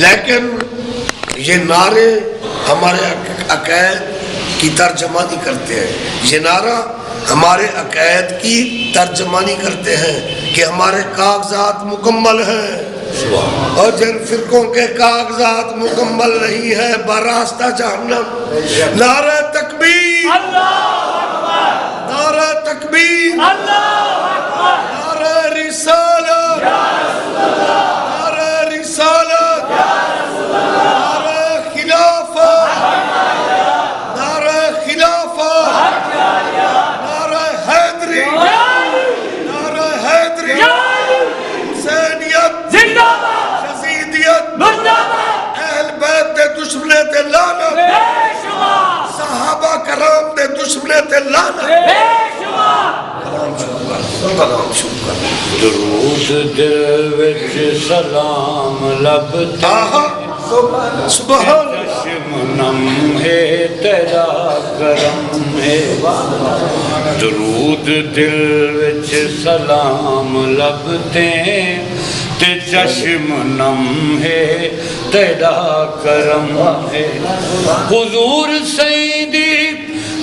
لیکن یہ نعرے ہمارے عقائد کی ترجمانی کرتے ہیں، یہ نعرہ ہمارے عقائد کی ترجمانی کرتے ہیں کہ ہمارے کاغذات مکمل ہیں، اور جن فرقوں کے کاغذات مکمل نہیں ہے براستہ جہنم۔ نعرہ تکبیر، نعرہ تکبیر، نعرہ رسالت، نعرہ رسالت، نعرہ خلافت، نعرہ خلافت، نعرہ حیدری، نعرہ حیدری، حسینیت، یزیدیت، اہل بیت دے دشمنے تے لعنت، صحابہ کرام دے دشمنے تے لعنت۔ درود دل وچ سلام لب تے سبحان چشم نم ہے تیرا کرم ہے، درود دل وچ سلام لب تے چشم نم ہے تیرا کرم ہے، حضور سیدی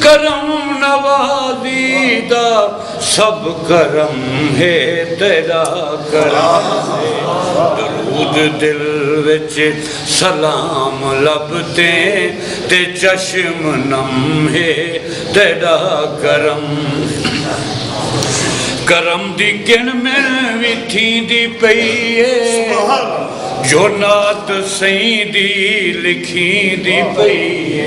کرم نوازی دا سب کرم ہے تیرا کرم ہے، درود دل وچ سلام لب تے چشم نم ہے تیرا کرم، کرم دی گن میں بھی تھیندی پئی ہے، جو نعت سیدی لکھیندی پئی ہے،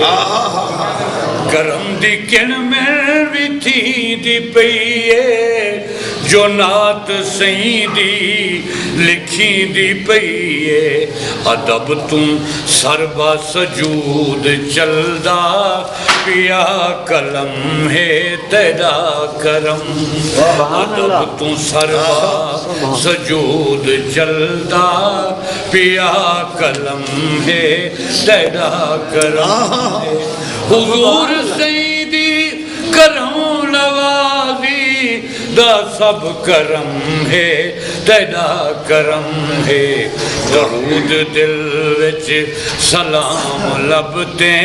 کرم دی گن میں بھی تھیندی پئی ہے، جو نعت سیدی لکھیندی پئی ہے، ادب تم سربا سجود چلدا پیا قلم ہے تیرا کرم، ادب تم سربا سجود چلدا پیا قلم ہے تیرا کرم ہے، حضور سیدی کرم نوازی دا سب کرم ہے تیرا کرم ہے، درود دل وچ سلام لب تے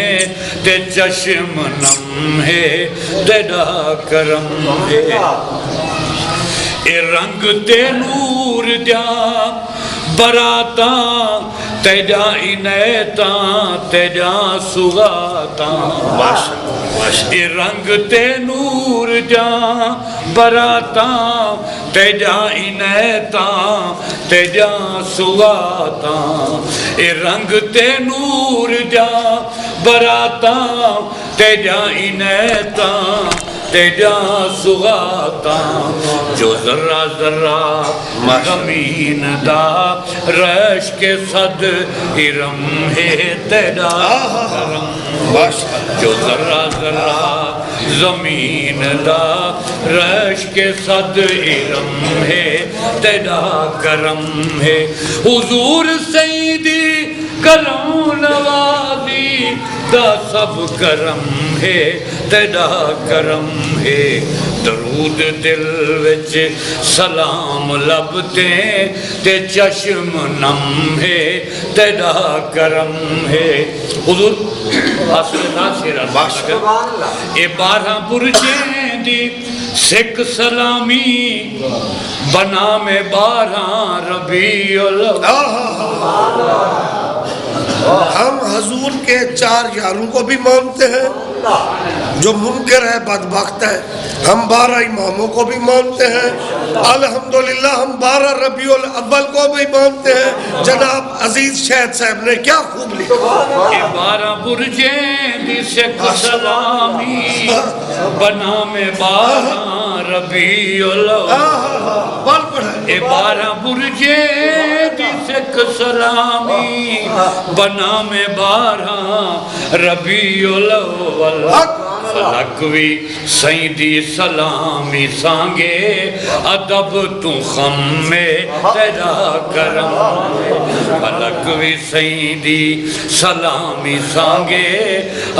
چشم نم ہے تیرا کرم ہے، اے رنگ تے نور دیا براتاں تیجا عنایتاں تیجا سغاتاں، اے رنگ تے نور جاں براتاں تیجا عنایتاں تیجا سغاتاں، اے رنگ تے نور جاں براتاں تیجا عنایتاں تیجا سغاتاں، جو ذرہ ذرہ زمین دا رش کے صد ارم ہے تیرا کرم، جو ذرہ ذرہ زمین دا رش کے صد ارم ہے تیرا کرم ہے، حضور سیدی کرم نوازی دا سب کرم ہے تیرا کرم ہے، درود دل وچ سلام لب تے چشم نم ہے تیرا کرم ہے، حضور اے 12 برجیں دی سکھ سلامی بنا میں 12 ربیع الاول، ہم حضور کے 4 یاروں کو بھی مانتے ہیں، جو منکر ہے بدبخت ہے، ہم 12 اماموں کو بھی مانتے ہیں، الحمدللہ ہم 12 ربیع الاول کو بھی مانتے ہیں۔ جناب عزیز شہد صاحب نے کیا خوب لکھا، اے 12 برجیں دی سکھ سلامی بنا میں 12 ربیع الاول، اے 12 برجیں دی سکھ سلامی بنا میں 12 ربیع الاول، فلکوی سیدی سلامی سانگے ادب تو خم میں تیرا کرم، فلکوی سیدی سلامی سانگے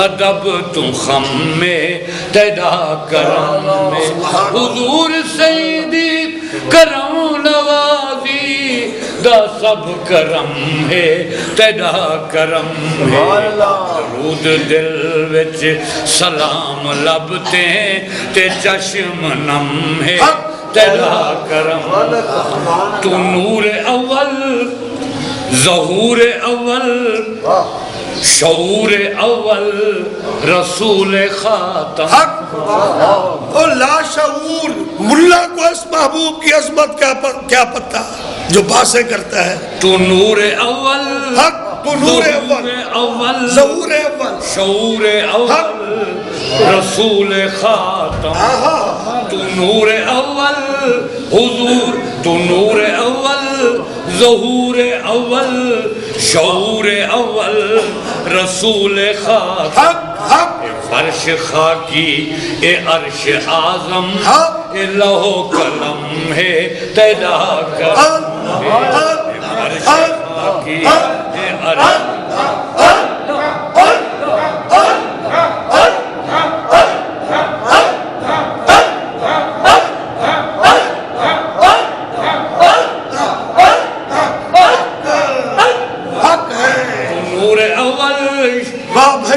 ادب تو خم میں تیرا کرم ہے، حضور سیدی کرم نوازی دا سب کرم ہے تیرا کرم ہے درود دل وچ سلام لبتے تے چشم نم ہے تیرا کرم تو نور اول ظہور اول شعور اول رسول خاتم اور لا شعور ملا کو اس محبوب کی عظمت کیا پتہ جو باتیں کرتا ہے تو نور اول حق تو نور اول ظہور اول شعور اول رسول خاتم تو نور اول حضور تو نور اول ظہور اول شعور اول رسول خاتم فرش خاکی اے عرش اعظم اے لوح قلم ہے تیرا کرم ہے فرش خاکی اے عرش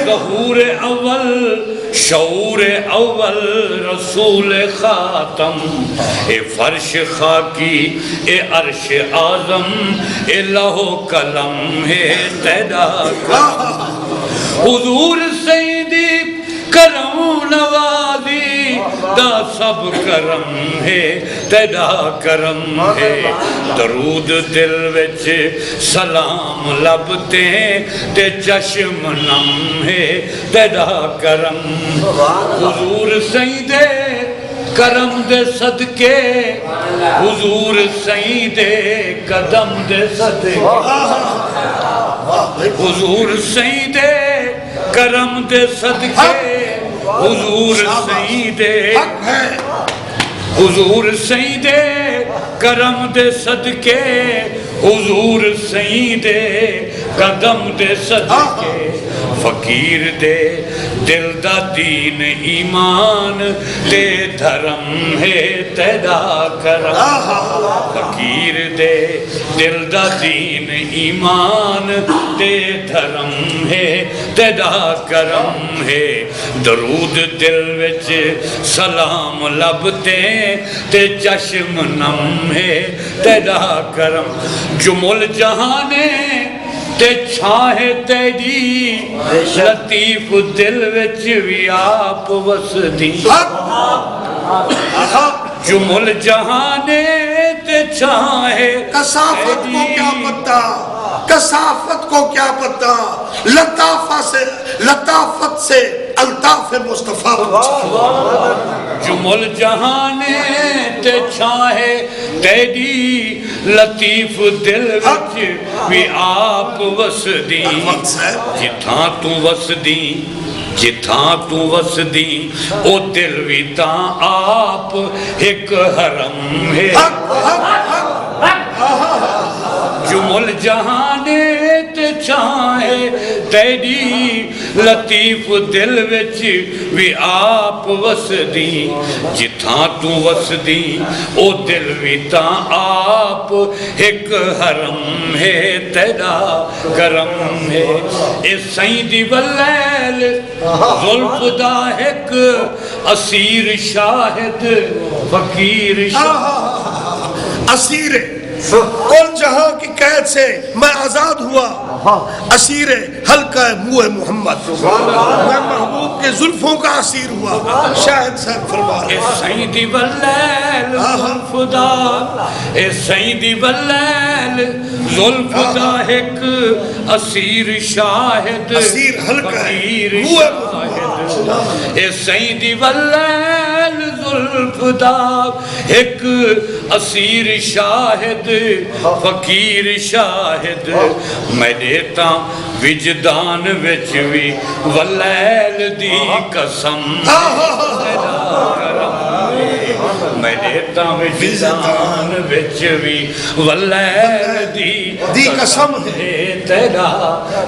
ظہور اول شعور اول رسول خاتم اے فرش خاکی اے عرش اعظم اے لوح قلم ہے تیرا کرم حضور سیدی کرم نوازی دا سب کرم ہے تیرا کرم ہے درود دل وچ سلام لبتے تے چشم نم ہے تیرا کرم حضور سیدے کرم دے صدقے حضور سیدے قدم دے صدقے حضور سیدے کرم دے صدقے حضور سیدے حضور سیدے کرم دے صدقے حضور سیدے قدم دے صدقے فقیر دے دل دا دین ایمان دے دھرم ہے تیرا کرم فقیر دے دل دا دین ایمان دے دھرم ہے تیرا کرم ہے درود دل وچ سلام لبتے تے چشم نم ہے تیرا کرم جمل جہانے تے چھاہے تیری لطیف دل وچ بھی آپ وسدی جمل جہانے تے چھاہے کثافت کو کیا پتہ کثافت کو کیا پتہ لطافت سے الطاف مصطفیٰ جمل جہانے تے چھاہے تیری لطیف دل وچ بھی آپ وسدی جتھاں تو وسدی جتھاں تو وسدی او دل بھی تاں آپ ایک حرم ہے جمل جہانے تے چھاہے تیری لطیف دل وچ بھی آپ وسدی جتھاں تو وسدی او دل بھی تاں آپ ایک حرم ہے تیرا کرم ہے اے سیدی واللیل ظلف دا ایک اسیر شاہد فقیر شاہد اسیر کل جہاں کی قید سے میں آزاد ہوا اسیر حلقہ منہ محمد میں محبوب کے زلفوں کا اسیر ہوا شاہد صاحب فرما رہے اے سیدی واللیل ظلف دا اے سیدی واللیل ظلف دا ایک اسیر شاہد اسیر حلقہ فقیر شاہد اے سیدی واللیل ظلف دا ایک اسیر شاہد فقیر شاہد میں دیتا وجدان وچ بھی واللیل دی قسم تیرا کرم میں دیتا وجدان وچ بھی واللیل دی قسم ہے تیرا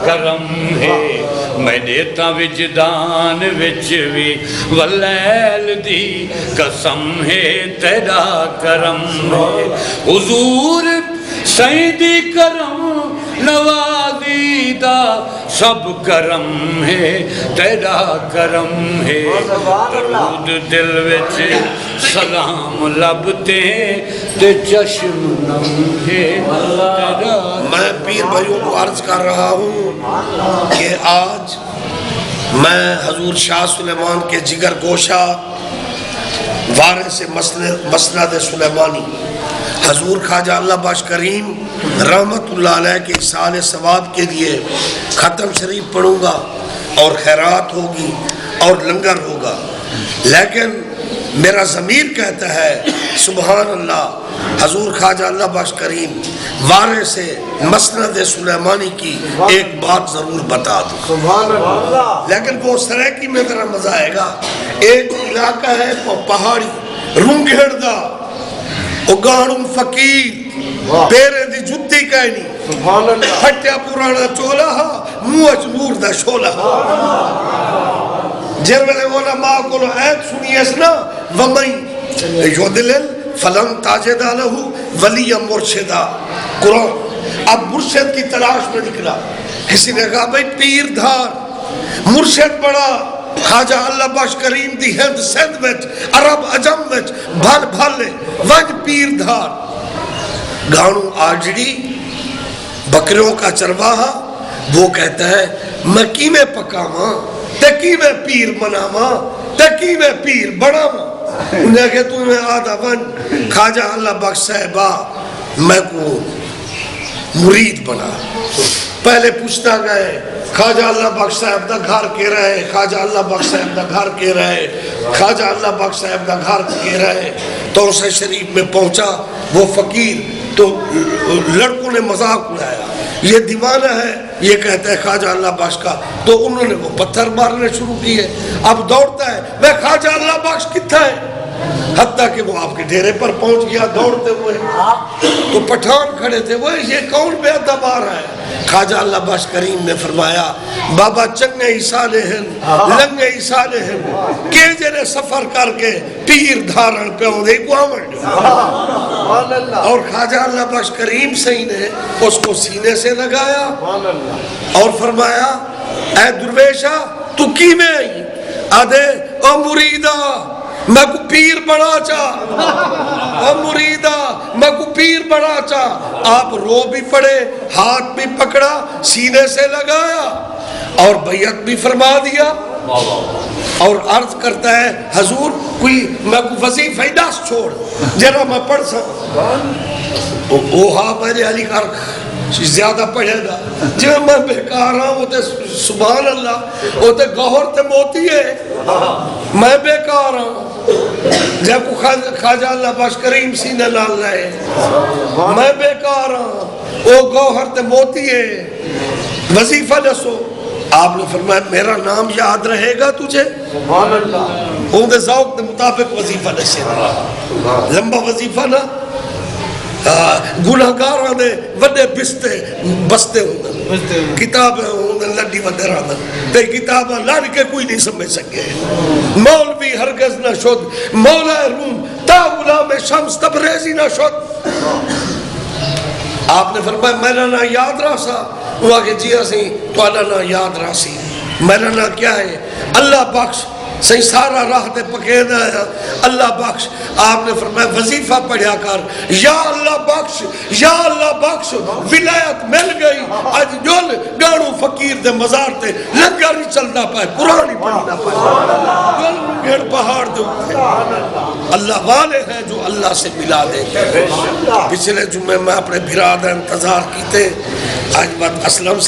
کرم ہے میں دیتا وجدان وچ بھی واللیل دی قسم ہے تیرا کرم ہے حضور سیدی کرم نوازی دا سب کرم ہے تیرا کرم ہے درود دل وچ سلام لبتے تے چشم نم ہے تیرا۔ میں پیر بھائیوں کو عرض کر رہا ہوں کہ آج میں حضور شاہ سلیمان کے جگر گوشہ وارث مسند سلیمانی حضور خواجہ اللہ بخش کریم رحمت اللہ علیہ کے احسان ثواب کے لیے ختم شریف پڑھوں گا اور خیرات ہوگی اور لنگر ہوگا، لیکن میرا ضمیر کہتا ہے سبحان اللہ، حضور خواجہ اللہ بخش کریم وارث مسند سلیمانی کی ایک بات ضرور بتا دوں، سبحان اللہ۔ لیکن وہ سریکی میں ذرا مزہ آئے گا۔ ایک علاقہ ہے وہ پہاڑی رونگھڑ دا اگانوں فقیر پیرے دی جتی کہنی سبحان اللہ۔ پھٹیا پرانا چولا ہا موچ نور دا شولا ہا۔ جر ویلے علماء کو ایک سنی اسنا ومئی یودلل فلن تاجدہ لہو ولی مرشدہ قرآن۔ اب مرشد کی تلاش میں نکلا، کسی نے کہا بھئی پیر دھار مرشد بڑا خواجہ اللہ بخش کریم دی ہند سندھ وچ عرب عجم وچ بھل بھلے وج پیر دھار گانوں آجڑی بکریوں کا چرواہا، وہ کہتا ہے میں کی میں پکاواں تے کی میں پیر مناواں تے کی میں پیر بڑھاواں۔ انہیں کہ تمہیں آدھا ون خواجہ اللہ بخش صاحبہ میں کو مرید بنا۔ پہلے پوچھتا گئے خواجہ اللہ بخش صاحب دا گھر کے رہے، خواجہ اللہ بخش صاحب دا گھر کے رہے، خواجہ اللہ بخش صاحب دا گھر کے رہے، تو اسے شریف میں پہنچا وہ فقیر، تو لڑکوں نے مذاق اڑایا یہ دیوانہ ہے، یہ کہتا ہے خواجہ اللہ بخش کا، تو انہوں نے وہ پتھر مارنے شروع کیے۔ اب دوڑتا ہے میں خواجہ اللہ بخش کتھا ہے، حتیٰ کہ وہ آپ کے ڈیرے پر پہنچ گیا دوڑتے ہوئے، تو پٹھان کھڑے تھے، وہ یہ کون بے ادب آ رہا ہے؟ خواجہ اللہ بخش کریم نے فرمایا بابا چنگے عیسالے ہیں لنگے عیسالے ہیں کہ جنہیں سفر کر کے پیر دھارن پہ ہوں دے گوامن اور خواجہ اللہ بخش کریم سہی نے اس کو سینے سے لگایا اور فرمایا اے درویشہ تو کی میں آئی؟ آدھے او مریدہ میں کو پیر بڑا چاہ، مریدہ میں کو پیر بڑا چاہ۔ آپ رو بھی پڑے، ہاتھ بھی پکڑا، سینے سے لگایا اور بیعت بھی فرما دیا اور عرض کرتا ہے حضور کوئی میں کو وظیفہ دس چھوڑ جرا میں پڑھ سکوں۔ وہ ہاں میرے علی کار زیادہ پڑھے گا جو میں بیکار ہوں وہ تے سبحان اللہ وہ تے گوہر تے موتی ہے، میں بیکار ہوں جب کو خواجہ اللہ بخش کریم سینے لال لائے، میں بیکار ہوں وہ گوہر تے موتی ہے، وظیفہ دسو۔ آپ نے فرمایا میرا نام یاد رہے گا تجھے؟ سبحان اللہ۔ ان دے ذوق دے مطابق وظیفہ دسے لمبا وظیفہ نہ گناہگاراں دے وڈے بستے ہوندے، کتابیں ہوندے لڈی ودے رہندے تے کتاباں لڑ کے کوئی نہیں سمجھ سکے۔ مولوی ہرگز نہ شد مولا روم تا غلام شمس تبریزی نہ شد۔ آپ نے فرمایا میرا نا یاد راسا، وہ آگے جی اسی تو نا یاد راسی، میرا نا کیا ہے؟ اللہ بخش صحیح سارا راہ تے پکینا ہے اللہ بخش۔ آپ نے فرمایا وظیفہ پڑھیا کر یا اللہ بخش یا اللہ بخش، ولایت مل گئی آج جول گاڑو فقیر دے مزار تے لنگر نہیں چلنا پائے، قرآن ہی پڑھنا پائے، جول گھڑ پہاڑ دے ہوتے اللہ والے ہیں جو اللہ سے ملا دیں گے۔ پچھلے جمعے میں اپنے بھرا دا انتظار کیتے، آج بات اسلم سے